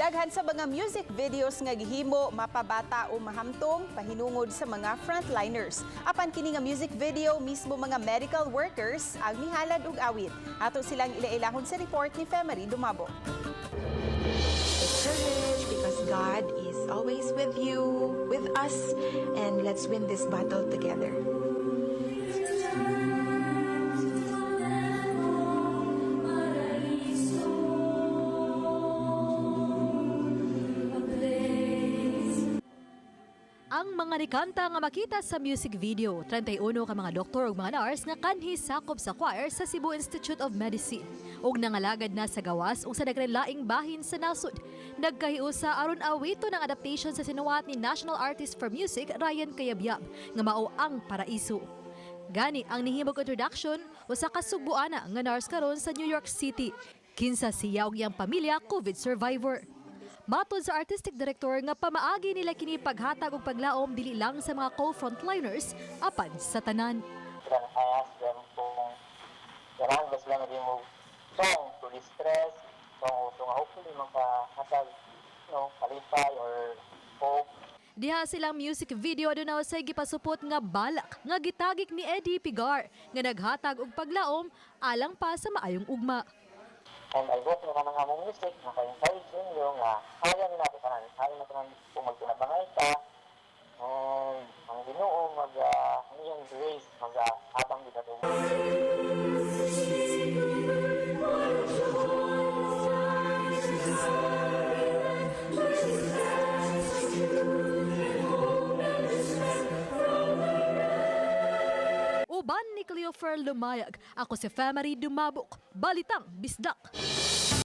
Daghan sa mga music videos nga gihimo mapabata o mahamtong pahinungod sa mga frontliners. Apan kini nga music video mismo mga medical workers ang mihalad og awit. Ato silang ilailahon sa report ni Femery Dumabo. Courage because God is always with you, with us, and let's win this battle together. Ang mga nikanta nga makita sa music video, 31 ka mga doktor ug mga nurse nga kanhi sakop sa choir sa Cebu Institute of Medicine ug nangalagad na sa gawas ug sa nagrenlaing bahin sa nasod. Nagkahiusa aron awito ng adaptation sa sinuwat ni National Artist for Music Ryan Cayabyab nga mao ang Paraiso. Gani ang nihimog introduction usa ka Sugbuana nga nurse karon sa New York City. Kinsa siya ug iyang pamilya COVID survivor. Matod sa artistic director nga pamaagi nila kini paghatag og paglaom dili lang sa mga co-frontliners apan sa tanan. I ask them kung kailangan ba sila mag-remove song to distress, song to hopefully makahatag, kalipay or hope. Diha silang music video aduna say gipasupot nga balak nga gitagik ni Eddie Pigar nga naghatag og paglaom alang pa sa maayong ugma. And I hope na kanang among music, maka-encourage ninyo nga kaya nila ito kanan. Kaya na kanan kung magpunabangay ka. And ang Ginoo iyang grace, habang dito. Uban ni Cleofer Lumayag, ako si Femery Dumabok, Balitang Bisdak.